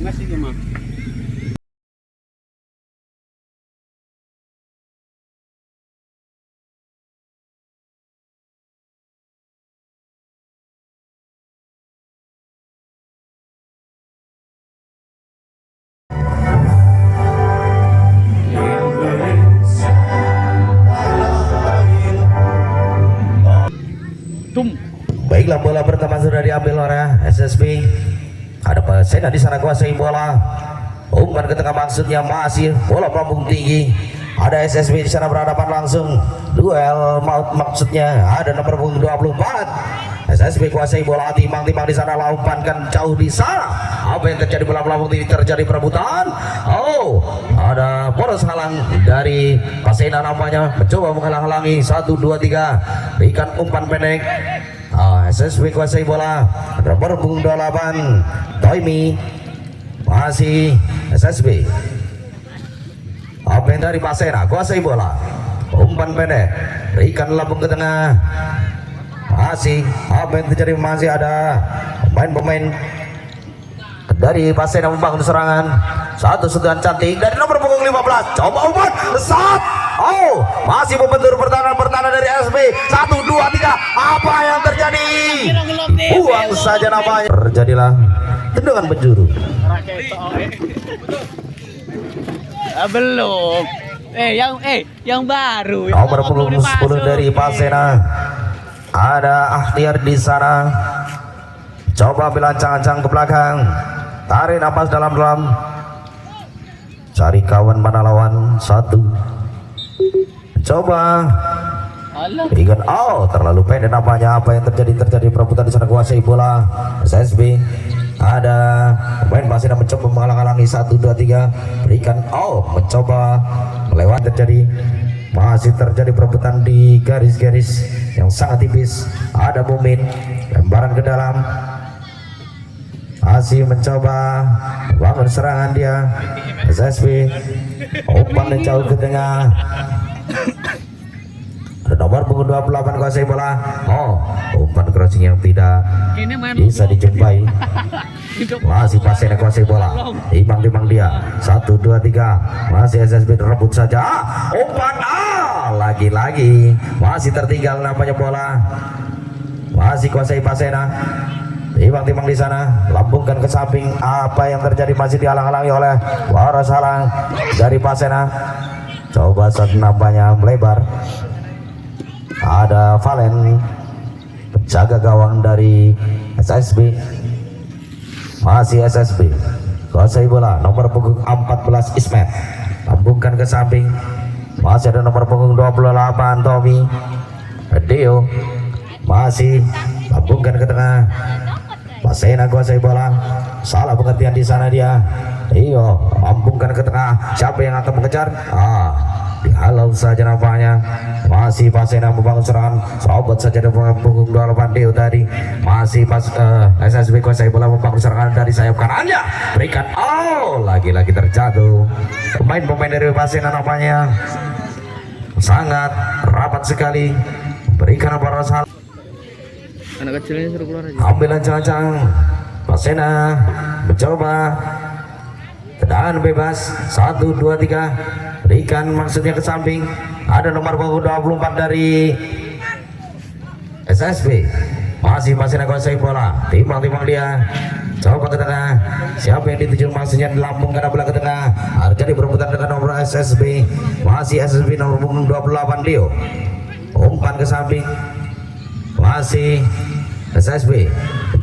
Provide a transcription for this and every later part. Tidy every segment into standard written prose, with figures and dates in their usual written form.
Masih cuma. Baiklah, bola pertama sudah diambil oleh SSB. Ada Pasena di sana kuasai bola. Umpan ke tengah maksudnya masih bola melambung tinggi. Ada SSB di sana berhadapan langsung. Duel maut maksudnya ada nomor punggung 24. SSB kuasai bola, timbang-timbang di sana, umpankan jauh di sana. Apa yang terjadi, bola melambung tinggi, terjadi perebutan. Oh, ada poros halang dari Pasena namanya, mencoba menghalang-halangi. 1 2 3. Berikan umpan pendek. SSB kuasai bola, nomor punggung 28 Toimi. Masih SSB. Apa yang dari Pasena kuasai bola, umpan pendek, berikan lambung ke tengah. Masih apa yang terjadi, masih ada pemain-pemain dari Pasena membangun serangan. Satu sentuhan cantik dari nomor punggung 15, coba umpan saat. Oh, masih membentur pertahanan dari SB. 1 2 3. Apa yang terjadi? Buang saja namanya. Terjadilah tendangan penjuru. Belum. Yang baru. Nomor punggung 10 dari Pasena. Ada Ahtiar di sana. Coba ambil ancang-ancang ke belakang. Tarik nafas dalam-dalam. Cari kawan mana lawan. 1. Coba ingat, terlalu pendek namanya. Apa yang terjadi perebutan di sana, kuasai bola SSB. Ada pemain Pasena mencoba menghalang-halangi. 1 2 3. Berikan, mencoba melewati. Masih terjadi perebutan di garis-garis yang sangat tipis. Ada Mumin, lemparan ke dalam. Masih mencoba bangun serangan dia SSB. Umpan jauh ke tengah. Ada nomor punggung 28 kuasai bola. Umpan crossing yang tidak bisa dijumpai. Masih Pasena kuasai bola. Timbang-timbang dia. 1 2 3. Masih SSB rebut saja. Umpan lagi-lagi. Masih tertinggal namanya bola. Masih kuasai Pasena. Timbang-timbang di sana, lambungkan ke samping. Apa yang terjadi, masih dihalang-halangi oleh poros halang dari Pasena. Coba saat nampaknya melebar. Ada Valen, penjaga gawang dari SSB. Masih SSB kuasai bola, nomor punggung 14 Ismet, lambungkan ke samping. Masih ada nomor punggung 28 Tommy Dio. Masih lambungkan ke tengah. Pasena kuasai bola, salah pengertian di sana dia. Lambungkan ke tengah. Siapa yang akan mengejar? Dihalau saja nampaknya. Masih Pasena membangun serangan, serobot saja dengan punggung 28 Dio tadi. Masih SSB kuasai bola, membangun serangan dari sayap kanannya. Berikan, lagi-lagi terjatuh. Pemain-pemain dari Pasena nampaknya sangat rapat sekali. Berikan poros hal. Anak kecilnya suruh keluar aja. Ambil ancang-ancang. Pasena mencoba tendangan bebas. 1 2 3. Berikan maksudnya ke samping. Ada nomor punggung 24 dari SSB. Masih Pasena kuasai bola. Timbang-timbang dia. Coba ke tengah. Siapa yang dituju, maksudnya dilambungkan bola ke tengah. Jadi berebutan dengan nomor SSB. Masih SSB nomor punggung 28 Dio. Umpan ke samping. Masih SSB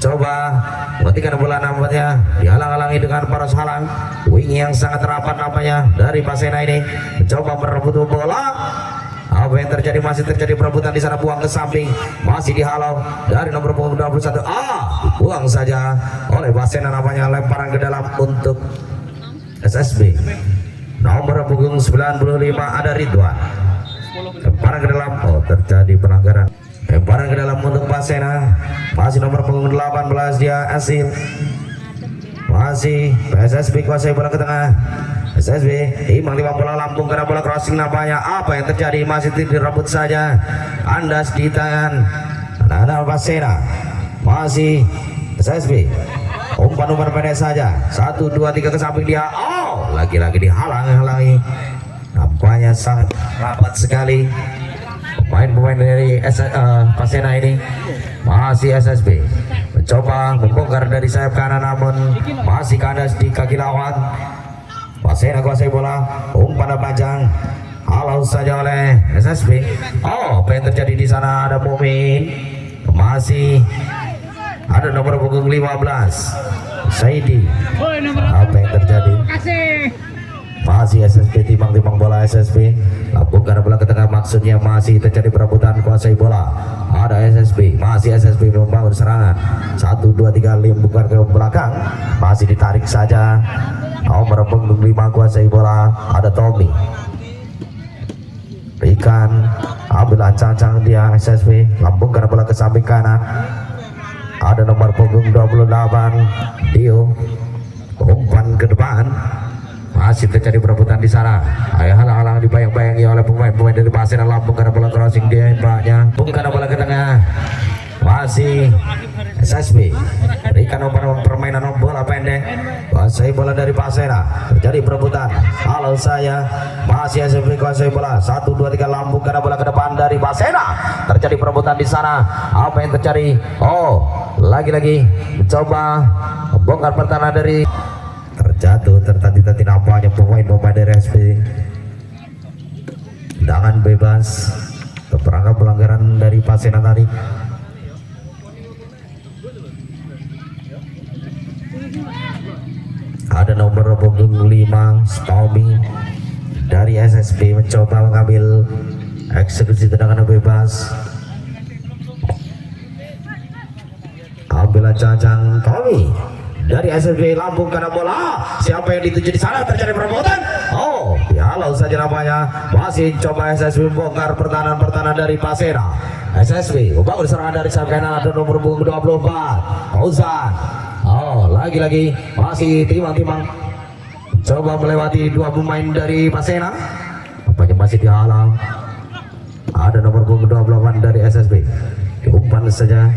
coba menghentikan bola, nampaknya dihalang-halangi dengan poros halang. Wing yang sangat rapat nampaknya dari Pasena ini, mencoba merebut bola. Apa yang terjadi, masih terjadi perebutan di sana, buang ke samping. Masih dihalau dari nomor punggung 21. Buang saja oleh Pasena nampaknya, lemparan ke dalam untuk SSB. Nomor punggung 95 ada Ridwan. Lemparan ke dalam, terjadi pelanggaran. Lemparan ke dalam untuk Pasena. Masih nomor punggung 18 dia Asil. Masih SSB kuasai bola ke tengah. SSB timbang-timbang bola, lambung karena bola crossing nampaknya. Apa yang terjadi, masih direbut saja. Andas di tangan Pasena. Masih SSB. umpan pendek saja. 1 2 3 ke samping dia. Oh, lagi-lagi dihalang-halangi. Nampaknya sangat rapat sekali pemain-pemain dari Pasena ini. Masih SSB mencoba membongkar dari sayap kanan, namun masih kandas di kaki lawan. Pasena kuasai bola, umpan panjang, halau saja oleh SSB. Oh, apa yang terjadi di sana? Ada Mumin, masih ada nomor punggung 15 Saidi. Apa yang terjadi? Masih SSB timbang-timbang bola SSB. Lambungkan bola ke tengah, maksudnya masih terjadi perebutan kuasai bola. Ada SSB, masih SSB membangun serangan. 1 2 3 lambungkan ke belakang, masih ditarik saja. Nomor punggung 5 kuasai bola. Ada Tommy. Rikan ambil ancang-ancang dia SSB, lambungkan bola ke samping kanan. Ada nomor punggung 28 Dio, umpan ke depan, masih terjadi perebutan di sana. Ayo halang-halang dibayang-bayangi oleh pemain-pemain dari Pasena. Lambungkan bola crossing dia, mbaknya bukan bola ke tengah, masih SSB. Berikan nomor permainan bola pendek, kuasai bola dari Pasena. Terjadi perebutan, kalau saya masih SSB kuasai bola. 1 2 3 lambungkan bola ke depan dari Pasena. Terjadi perebutan di sana. Apa yang terjadi? Oh, lagi-lagi mencoba membongkar pertahanan dari terjatuh, tertati-tati nampaknya pemain-pemain dari SP. Tendangan bebas, perangkap pelanggaran dari Pasena tadi. Ada nomor punggung 5 Tommy dari SSB mencoba mengambil eksekusi tendangan bebas. Ambil ancang-ancang Tommy dari SSB, lambung karena bola. Siapa yang dituju di sana? Terjadi perebutan. Oh, dihalau saja namanya. Masih coba SSB membongkar pertahanan dari Pasena. SSB membangun serangan dari sayap kanan. Ada nomor punggung 24 Fauzan. Oh, lagi-lagi masih timbang-timbang coba melewati dua pemain dari Pasena. Apanya masih dihalang. Ada nomor punggung 28 dari SSB. Diumpan saja,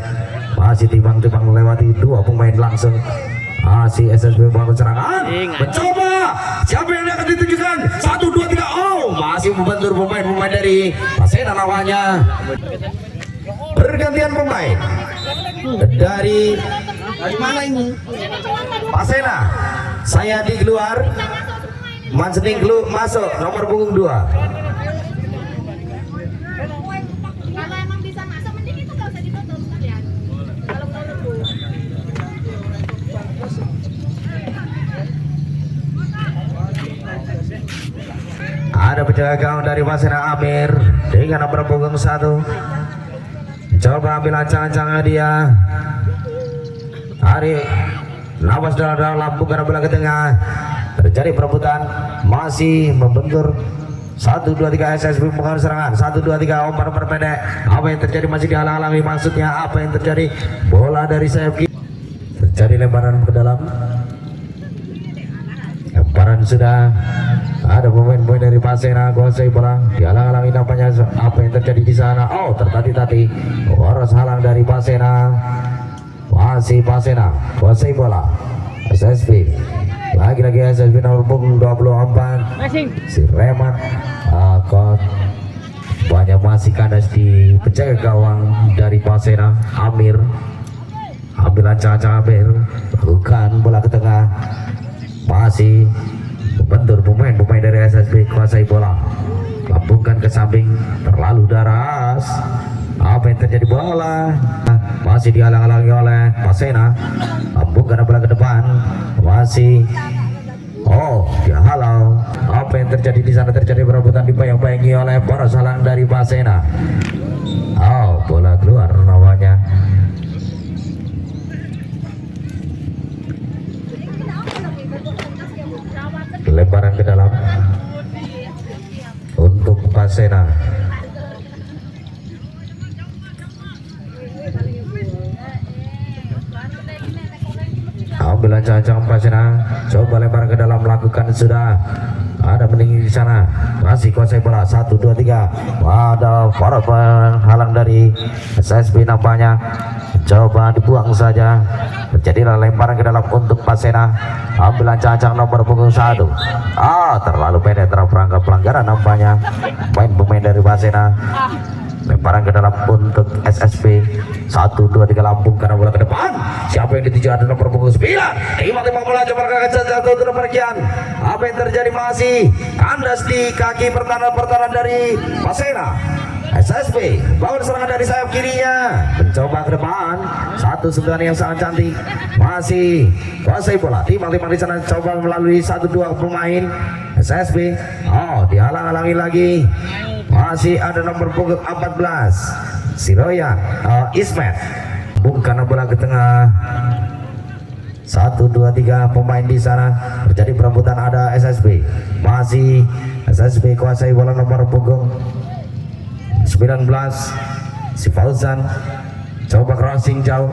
masih timbang-timbang melewati dua pemain langsung. Masih SSB membangun serangan, mencoba. Siapa yang akan ditujukan? 1 2 3. Oh, masih membentur pemain-pemain dari Pasena lawannya. Pergantian pemain dari mana ini? Pasena. Saya di keluar, Mansening masuk nomor punggung 2. Kalau emang bisa masuk, mending itu nggak usah ditutup sekalian. Kalau mau nunggu. Ada penjaga gawang dari Pasena Amir dengan nomor punggung 1. Coba ambil ancang-ancangnya dia. Hari nafas dalam lambung karena bola ke tengah. Terjadi perebutan, masih membentur. 1 2 3 SSB membangun serangan. 1 2 3 umpan pendek. Apa yang terjadi? Masih dihalang-halangi. Maksudnya apa yang terjadi? Bola dari sayap kiri. Terjadi lemparan ke dalam. Lemparan sudah. Ada pemain-pemain dari Pasena kuasai bola. Dihalang-halangi nampaknya. Apa yang terjadi di sana? Oh, tertati-tati. Boros halang dari Pasena. Masih Pasena kuasai bola. SSB. Lagi-lagi SSB nomor punggung 24 si Reman. Banyak masih kandas di penjaga gawang dari Pasena Amir. Ambil ancang-ancang Amir, lakukan bola ke tengah. Masih membentur pemain dari SSB kuasai bola. Lambungkan ke samping, terlalu deras. Apa yang terjadi? Bola masih dihalang-halangi oleh Pasena. Lambungkan bola ke depan, masih dihalau. Apa yang terjadi di sana? Terjadi perebutan dibayang-bayangi oleh poros halang dari Pasena. Bola keluar namanya. Lemparan ke dalam untuk Pasena. Ambil ancang-ancang Pasena, coba lempar ke dalam, lakukan sudah. Ada meninggi di sana, masih kuasai bola. 1 2 3. Ada para penghalang dari SSB nampaknya. coba dibuang saja. Terjadilah lemparan ke dalam untuk Pasena. Ambil ancang-ancang nomor punggung 1. Terlalu pendek, terperangkap pelanggaran nampaknya pemain dari Pasena. Lemparan ke dalam untuk SSB. 1, 2, 3 Lampung karena bola ke depan. Siapa yang dituju ada nomor punggung 9. Tiba-tiba bola coba ke jatuh ke bagian. Apa yang terjadi masih kandas di kaki pertahanan dari Pasena. SSB bangun serangan dari sayap kirinya, mencoba ke depan. Satu sentuhan yang sangat cantik, masih kuasai bola. Timbang-timbang di sana coba melalui 1-2 pemain SSB. Dihalang-halangi lagi. Masih ada nomor punggung 14 Siroyan Ismet. Bukan bola ke tengah. 1, 2, 3 pemain di sana. Terjadi perebutan, ada SSB. Masih SSB kuasai bola nomor punggung 19 si Fauzan. Coba crossing jauh.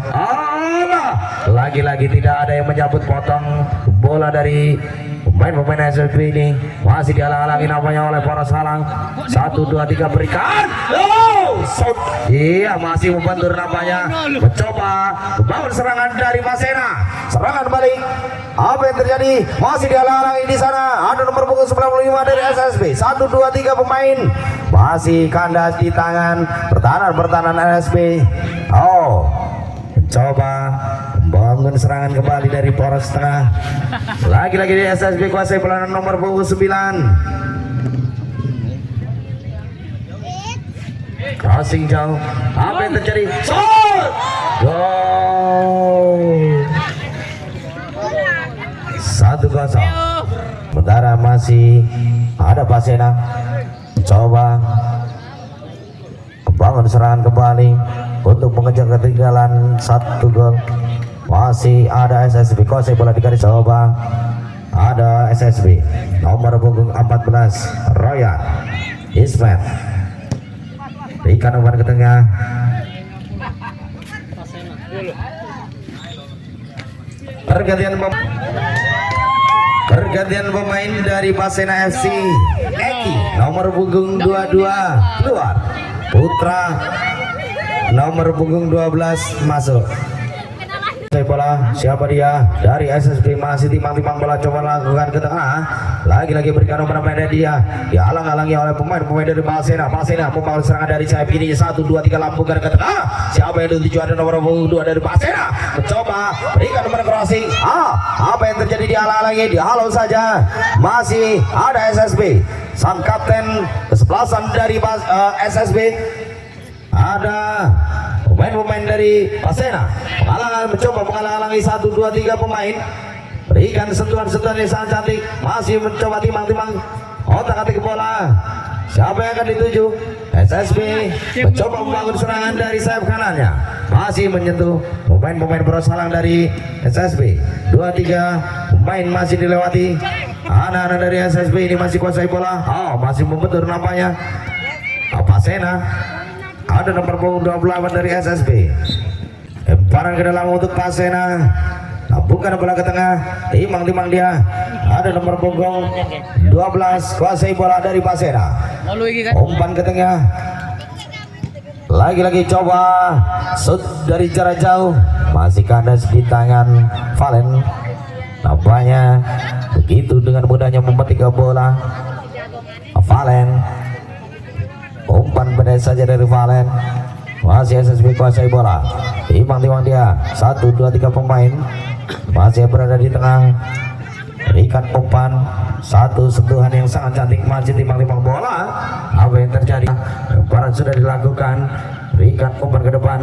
Lagi-lagi tidak ada yang menyambut potong bola dari pemain SSB ini. Masih dihalang-halangi namanya oleh poros halang. 1, 2, 3 berikan. Iya, masih membentur namanya. Mencoba membangun serangan dari Pasena. Serangan balik. Apa yang terjadi? Masih dihalang-halangi di sana. Ada nomor punggung 95 dari SSB. 1, 2, 3 pemain. Masih kandas di tangan pertahanan SSB. Mencoba membangun serangan kembali dari poros tengah. Lagi-lagi di SSB kuasai bola nomor punggung 9. Crossing jauh. Apa yang terjadi? Shot! Gol. 1-0. Sementara masih ada Pasena. Coba membangun serangan kembali untuk mengejar ketinggalan 1 gol. Masih ada SSB kuasai bola di garis. Coba ada SSB nomor punggung 14 Royan Ismet. Berikan umpan ke tengah. Pergantian pemain dari Pasena FC. Eki nomor punggung 22 keluar. Putra nomor punggung 12 masuk. Bola siapa dia dari SSB. Masih timbang-timbang bola, coba lakukan ke tengah. Lagi-lagi berikan umpan pendek, dia dihalang-halangi oleh pemain dari Pasena. Pasena membangun serangan dari sayap kiri. 1, 2, 3 Lampungkan ke tengah. Siapa yang dituju ada nomor punggung 2 dari Pasena. Mencoba berikan umpan crossing. Apa yang terjadi? Dihalang-halangi, dihalau saja. Masih ada SSB. Sang kapten kesebelasan dari SSB. Ada pemain dari Pasena mencoba menghalang-halangi 1, 2, 3 pemain. Berikan sentuhan-sentuhan yang sangat cantik. Masih mencoba timbang-timbang otak-atik bola. Siapa yang akan dituju? SSB mencoba membangun serangan dari sayap kanannya. Masih menyentuh pemain poros halang dari SSB. 2, 3 pemain masih dilewati. Anak-anak dari SSB ini masih kuasai bola. Masih membentur nampaknya. Pasena. Ada nomor punggung 28 dari SSB. Lemparan ke dalam untuk Pasena. Bukan bola ke tengah. Timbang-timbang dia. Ada nomor punggung 12 kuasai bola dari Pasena. Umpan ke tengah. Lagi-lagi coba shoot dari jarak jauh. Masih kandas di tangan Valen. Nampaknya begitu dengan mudahnya memetik bola. Valen. Umpan pendek saja dari Valen. Masih SSB kuasai bola. Timbang-timbang dia. 1, 2, 3 pemain masih berada di tengah. Berikan umpan. 1 sentuhan yang sangat cantik. Masih timbang-timbang bola. Apa yang terjadi? Lemparan sudah dilakukan. Berikan umpan ke depan.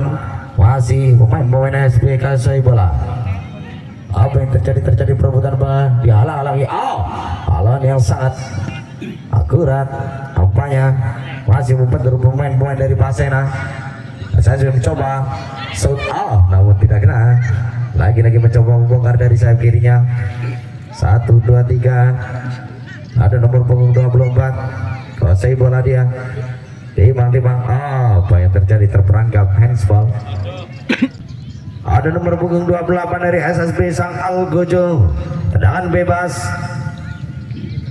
Masih pemain SSB kuasai bola. Apa yang terjadi? Terjadi perebutan bola. Dihalang-halangi. Halangan yang sangat akurat. Nampaknya masih membentur pemain dari Pasena. Saya sudah mencoba shoot namun tidak kena. Lagi-lagi mencoba membongkar dari sayap kirinya. 1, 2, 3. Ada nomor punggung 24 kuasai bola dia. Timbang-timbang apa yang terjadi? Terperangkap handsball. Ada nomor punggung 28 dari SSB Sang Algojo. Tendangan bebas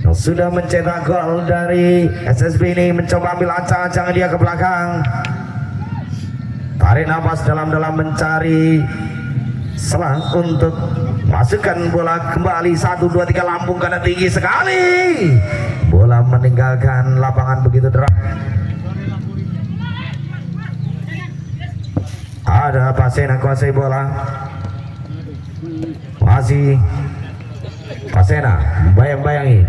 yang sudah mencetak gol dari SSB ini. Mencoba ambil ancang-ancang dia ke belakang. tarik nafas dalam-dalam mencari selang untuk masukkan bola kembali. 1, 2, 3 lambung karena tinggi sekali, bola meninggalkan lapangan begitu deras. Ada Pasena kuasai bola, masih Pasena bayang-bayangi,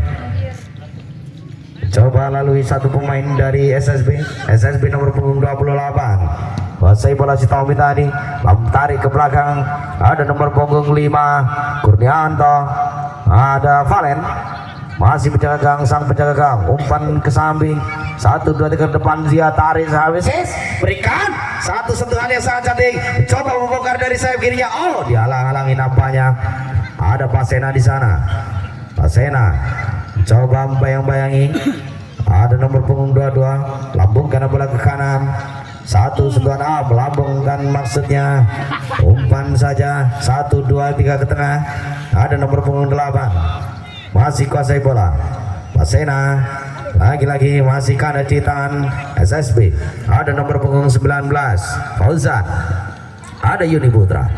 coba lalui satu pemain dari SSB nomor punggung 28, kuasai bola si Tommy tadi, tarik ke belakang, ada nomor punggung 5 Kurnianto, ada Valen, masih penjaga gang, sang penjaga gang, umpan ke samping, 1, 2, 3 ke depan, dia tarik habis, berikan satu sentuhan yang sangat cantik, coba membongkar dari sayap kirinya, oh dihalang-halangi nampaknya. Ada Pasena di sana, Pasena coba membayang-bayangi, ada nomor punggung 22, lambungkan bola ke kanan, 1 sentuhan melambungkan maksudnya, umpan saja, 1, 2, 3 ke tengah, ada nomor punggung 8, masih kuasai bola, Pasena lagi-lagi masih ada di tangan SSB, ada nomor punggung 19 Fauzan, ada Yuni Putra,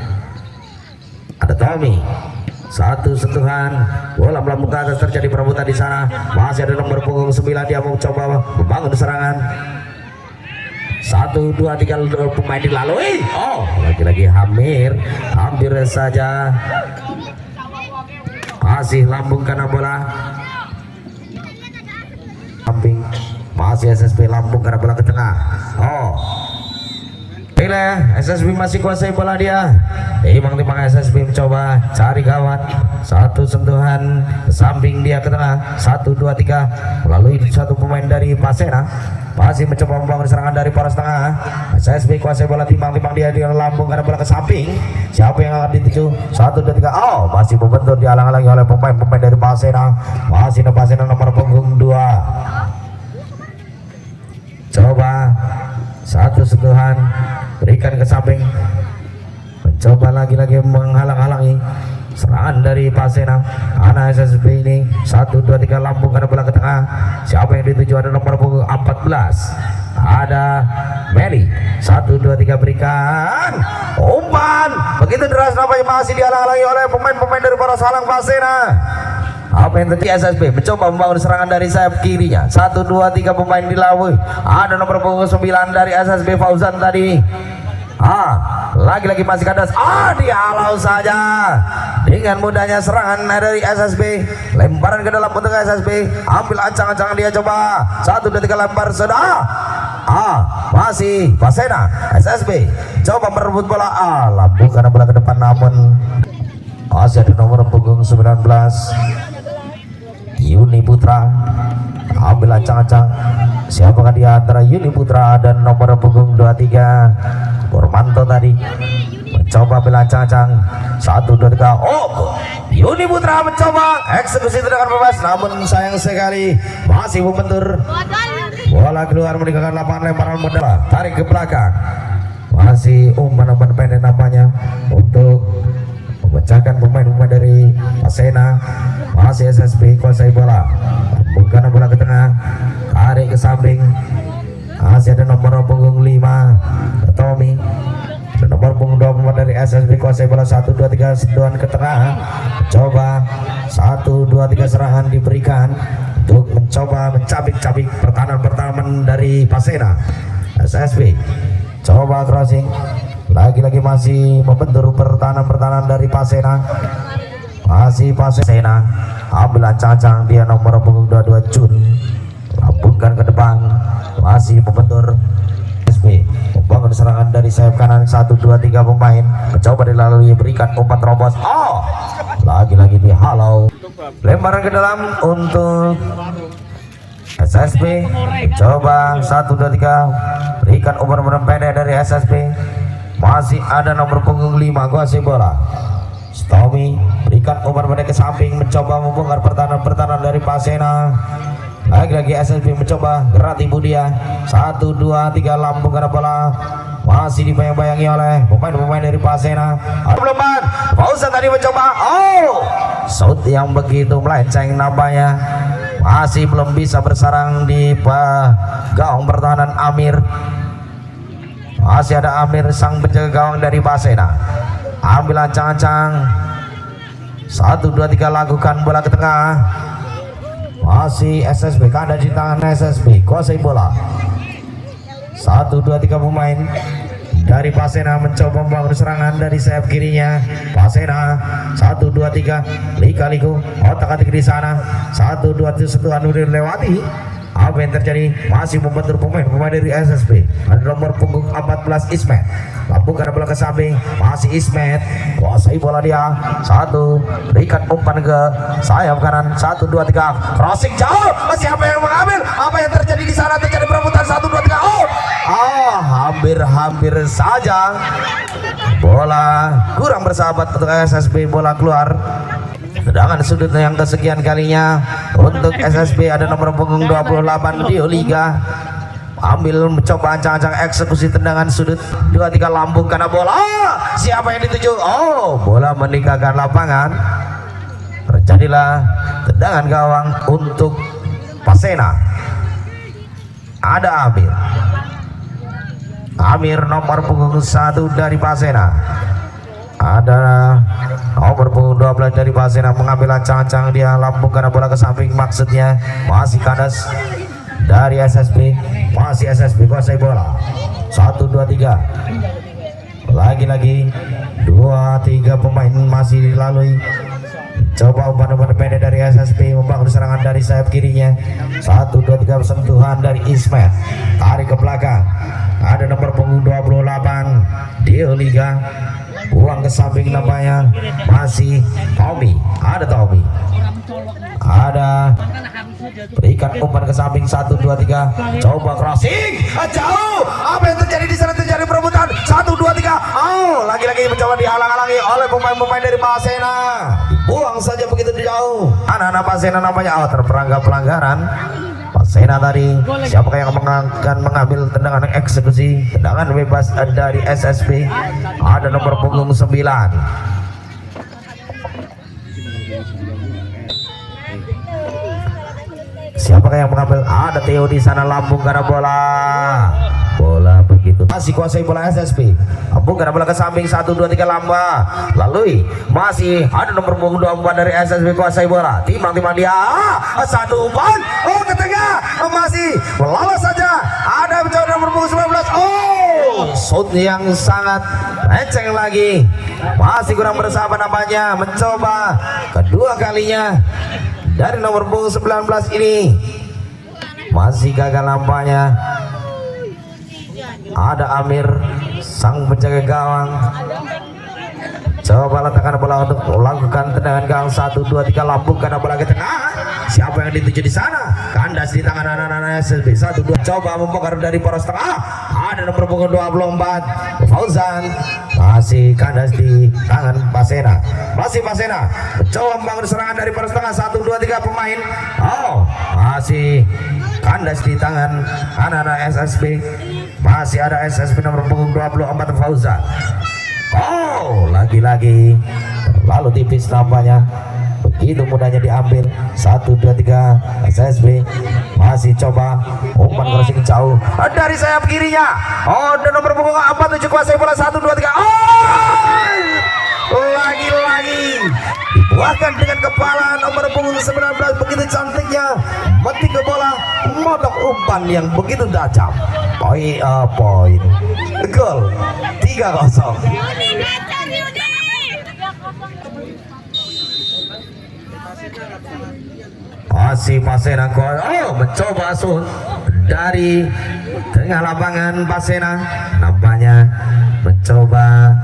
ada Tommy, 1 sentuhan, bola melambung ke atas, terjadi perebutan di sana, masih ada nomor punggung 9, dia mau coba membangun serangan, 1, 2, 3 pemain dilalui, oh lagi-lagi hampir saja, masih lambung karena bola samping, masih SSB lambung karena bola ke tengah, oh SSB masih kuasai bola dia, timang SSB mencoba cari gawat, 1 sentuhan ke samping, dia ke tengah, 1, 2, 3 melalui 1 pemain dari Pasena, masih mencoba membangun serangan dari poros tengah, SSB kuasai bola, timang dia lambung karena bola ke samping, siapa yang akan dituju, 1, 2, 3, oh masih membentur, dihalang-halangi oleh pemain dari Pasena, masih Pasena nomor punggung 2, coba 1 sentuhan berikan ke samping, mencoba lagi-lagi menghalang-halangi serangan dari Pasena, anak SSB ini, 1, 2, 3 lambung karena bola ke tengah, siapa yang dituju, ada nomor punggung 14, ada Meli, 1, 2, 3 berikan, umpan begitu deras, nampaknya masih dihalang-halangi oleh pemain dari poros halang Pasena. Apa yang terjadi, SSB mencoba membangun serangan dari sayap kirinya, 1, 2, 3 pemain dilalui, ada nomor punggung 9 dari SSB Fauzan tadi, lagi-lagi masih kandas, dihalau saja dengan mudahnya serangan dari SSB, lemparan ke dalam untuk SSB, ambil ancang-ancangan, dia coba 1, 2, 3 lempar sudah, masih Pasena, SSB coba merebut bola, lambung karena bola ke depan, namun masih ada nomor punggung 19 Yuni Putra, ambil ancang-ancang, siapakah di antara Yuni Putra dan nomor punggung 23 Purmanto tadi, mencoba ambil ancang-ancang, 1, 2, 3, Yuni Putra mencoba eksekusi tendangan bebas, namun sayang sekali masih membentur, bola keluar meninggalkan lapangan, lemparan modal, tarik ke belakang, masih umpan-umpan pendek nampaknya untuk memecahkan pemain-pemain dari Pasena, masih SSB kuasai bola, bukan bola ke tengah, tarik ke samping, masih ada nomor punggung 5 Tommy, ada nomor punggung 24 dari SSB kuasai bola, 1, 2, 3 sentuhan ke tengah, coba 1, 2, 3 serangan diberikan untuk mencoba mencabik-cabik pertahanan dari Pasena. SSB coba crossing, lagi-lagi masih membentur pertahanan dari Pasena, masih Pasena ambil ancang-ancang, dia nomor punggung 22 Jun, lambungkan ke depan, masih membentur SB, membangun serangan dari sayap kanan, 1, 2, 3 pemain mencoba dilalui, berikan umpan terobos, lagi-lagi dihalau, lemparan ke dalam untuk SSB, coba 1, 2, 3 berikan umpan pendek dari SSB, masih ada nomor punggung 5 kuasai bola, Tommy berikan umpan pendek ke samping, mencoba membongkar pertahanan dari Pasena, lagi-lagi SSB mencoba gerak tibu dia, 1, 2, 3 lambung karena bola masih dibayang-bayangi oleh pemain-pemain dari Pasena, belumpan Fauzan tadi mencoba, shoot yang begitu melenceng nampaknya, masih belum bisa bersarang di gawang pertahanan Amir, Masih ada Amir sang penjaga gawang dari Pasena. Ambil ancang-ancang. 1, 2, 3 lakukan bola ke tengah. Masih SSB, ada di tangan SSB, kuasai bola. 1, 2, 3 pemain dari Pasena mencoba membangun serangan dari sayap kirinya. Pasena 1, 2, 3 lika-liku otak-atik di sana. 1, 2, 3 sentuhan udah lewati. Apa yang terjadi? Masih membentur pemain dari SSB. Ada nomor punggung 14 Ismet. Lambungkan bola ke samping. Masih Ismet. Kuasai bola dia. 1. Berikan umpan ke sayap kanan. 1, 2, 3. Crossing jauh. Siapa yang mengambil? Apa yang terjadi di sana? Terjadi perebutan. 1, 2, 3. Hampir saja. Bola kurang bersahabat untuk SSB. Bola keluar. Tendangan sudut yang kesekian kalinya untuk SSB. Ada nomor punggung 28 Dio Liga. Ambil mencoba ancang-ancang eksekusi tendangan sudut. 2, 3 lambung karena bola. Siapa yang dituju? Bola meninggalkan lapangan. Terjadilah tendangan gawang untuk Pasena. Ada Amir nomor punggung 1 dari Pasena. Ada nomor punggung 12 dari Pasena mengambil ancang-ancang, dia lambung karena bola ke samping, maksudnya masih kandas dari SSB. Masih SSB kuasai bola. 1, 2, 3 lagi-lagi 2, 3 pemain masih dilalui. Coba umpan-umpan pendek dari SSB membangun serangan dari sayap kirinya. 1, 2, 3 sentuhan dari Ismet, tarik ke belakang. Ada nomor punggung 28 Dio Liga, buang ke samping nampaknya. Masih Tommy. Ada berikan umpan ke samping. 1, 2, 3 coba crossing jauh. Apa yang terjadi di sana? Terjadi perebutan. 1, 2, 3 lagi-lagi mencoba dihalang-halangi oleh pemain-pemain dari Pasena. Buang saja begitu jauh. Anak-anak Pasena namanya terperangkap pelanggaran. Pasena tadi, siapakah yang akan mengambil tendangan eksekusi? Tendangan bebas dari SSB. Ada nomor punggung 9. Siapakah yang mengambil? Ada Theo di sana, lambung karena bola begitu. Masih kuasai bola SSB. Lambung karena bola ke samping. 1, 2, 3 lamba. Lalui. Masih ada nomor punggung 24 dari SSB kuasai bola. Timbang dia. 1 umpan. Ke tengah. Masih lolos saja. Ada mencoba nomor punggung 19. Shoot yang sangat lenceng lagi. Masih kurang bersahabat nampaknya. Mencoba kedua kalinya dari nomor punggung 19 ini. Masih gagal nampaknya. Ada Amir sang penjaga gawang. Coba letakkan bola untuk melakukan tendangan gawang. 1, 2, 3 lambung karena bola ke tengah. Siapa yang dituju di sana? Kandas di tangan anak-anak SSB. 1, 2 coba membongkar dari poros tengah. Ada nomor punggung 24 Fauzan. Masih kandas di tangan Pasena. Masih Pasena coba membangun serangan dari poros tengah. 1, 2, 3 pemain. Masih kandas di tangan anak-anak SSB. Masih ada SSB nomor punggung 24 Fauzan. Lagi-lagi terlalu tipis nampaknya. Begitu mudahnya diambil. 1, 2, 3 SSB masih coba umpan crossing jauh dari sayap kirinya. Dan nomor punggung 47 kuasai bola. 1, 2, 3 lagi-lagi dibuahkan dengan kepala nomor punggung 19. Begitu cantiknya metik ke bola, modok umpan yang begitu tajam. Poin gol 3-0. Masih Pasena mencoba shoot dari tengah lapangan. Pasena nampaknya mencoba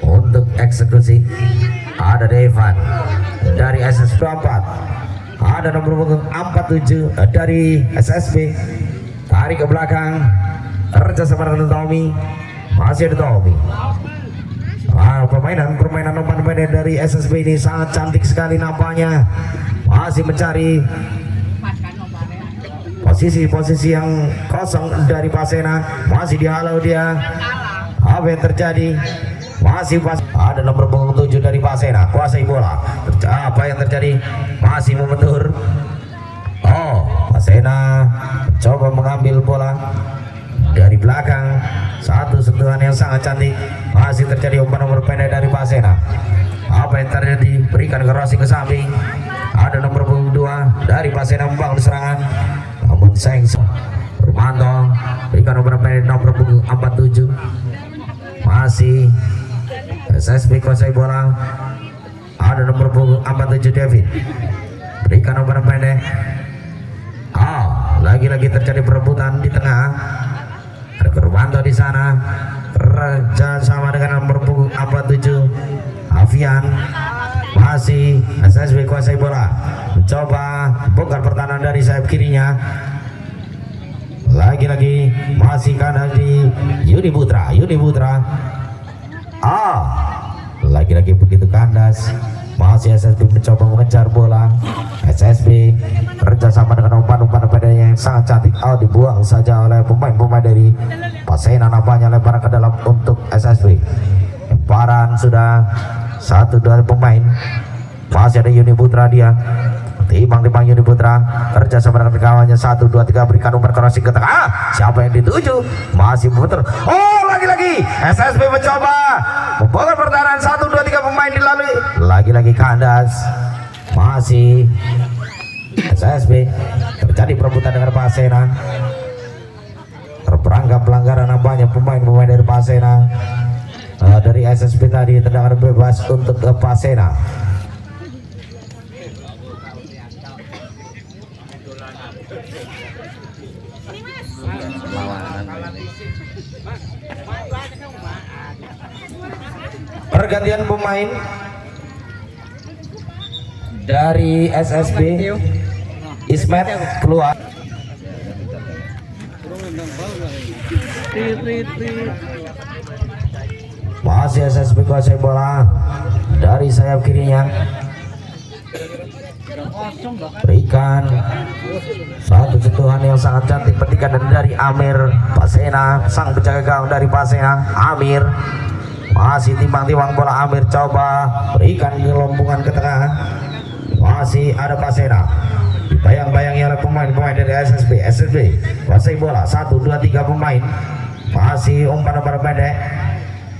untuk eksekusi. Ada Devan dari SSB 4. Ada nomor punggung 47 dari SSB, tarik ke belakang kerja sama dengan Tommy. Masih ada Tommy. Permainan umpan pendek dari SSB ini sangat cantik sekali nampaknya. Masih mencari posisi yang kosong dari Pasena. Masih dihalau dia. Apa yang terjadi? Masih ada nomor punggung 7 dari Pasena kuasai bola. Apa yang terjadi? Masih membentur. Pasena coba mengambil bola dari belakang. Satu sentuhan yang sangat cantik. Masih terjadi umpan nomor pendek dari Pasena. Apa yang terjadi? Berikan crossing ke samping. Ada nomor punggung 2 dari Pasena membangun serangan. Namun sayang Romanto berikan nomor pendek nomor punggung 47. Masih SSB kuasai bola. Ada nomor punggung 47 David. Berikan nomor pendek. Lagi-lagi terjadi perebutan di tengah. Ada Romanto di sana. Kerja sama dengan nomor punggung 47 Avian. Masih SSB kuasai bola. Mencoba bongkar pertahanan dari sayap kirinya. Lagi-lagi masih kanan di Yuni Putra. Lagi-lagi begitu kandas. Masih SSB mencoba mengejar bola. SSB kerjasama dengan umpan-umpan yang sangat cantik. Dibuang saja oleh pemain-pemain dari Pasena. Nampaknya lemparan ke dalam untuk SSB. Lemparan sudah 1-2 pemain. Masih ada Yuni Putra dia. Timbang Yuni Putra kerjasama dengan kawannya. 1, 2, 3 berikan umpan crossing ke tengah. Siapa yang dituju? Masih memutar. Lagi-lagi SSB mencoba membongkar pertahanan. 1, 2, 3 pemain dilalui. Lagi-lagi kandas. Masih SSB terjadi perebutan dengan Pasena. Terperangkap pelanggaran nampaknya pemain-pemain dari Pasena. Dari SSB tadi tendangan bebas untuk Pasena. Pergantian pemain dari SSB. Ismet keluar. Masih SSB kuasai bola dari sayap kirinya. Berikan satu sentuhan yang sangat cantik petikan dari Amir Pasena, sang penjaga gawang dari Pasena. Amir masih timbang-timbang bola. Amir coba berikan gelombungan ke tengah. Masih ada Pasena dibayang-bayangi oleh pemain-pemain dari SSB. SSB kuasai bola. 1, 2, 3 pemain. Masih umpan nomor pendek,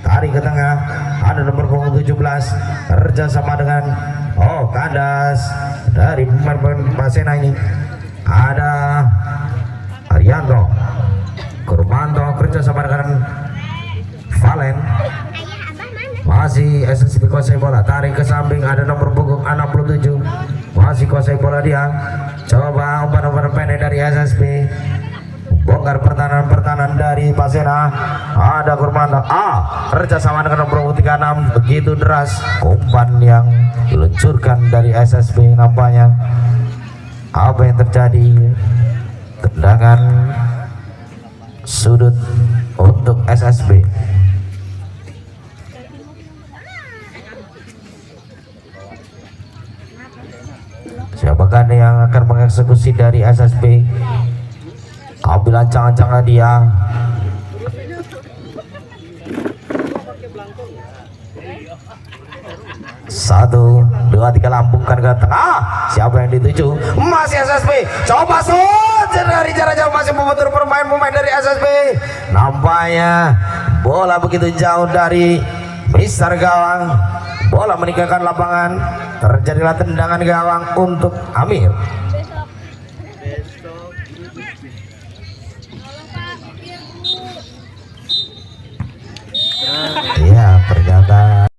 tarik ke tengah. Ada nomor punggung 17 kerjasama dengan kandas dari pemain Pasena ini. Ada Arianto Kurmanto kerjasama dengan Valen. Masih SSB kuasai bola, tarik ke samping. Ada nomor punggung 67 masih kuasai bola dia. Coba umpan pendek dari SSB. Bongkar pertahanan dari Pasena. Ada Kurmanto. Kerjasama dengan nomor 36. Begitu deras umpan yang diluncurkan dari SSB. Nampaknya apa yang terjadi? Tendangan sudut untuk SSB. Siapakah yang akan mengeksekusi dari SSB? Ambil ancang-ancangnya dia. Satu, 2, 3 lambungkan ke tengah. Siapa yang dituju? Masih SSB. Coba shoot dari jarak jauh. Masih memutar pemain dari SSB. Nampaknya bola begitu jauh dari Mister Gawang. Bola meninggalkan lapangan. Terjadilah tendangan gawang untuk Amir. Iya, ternyata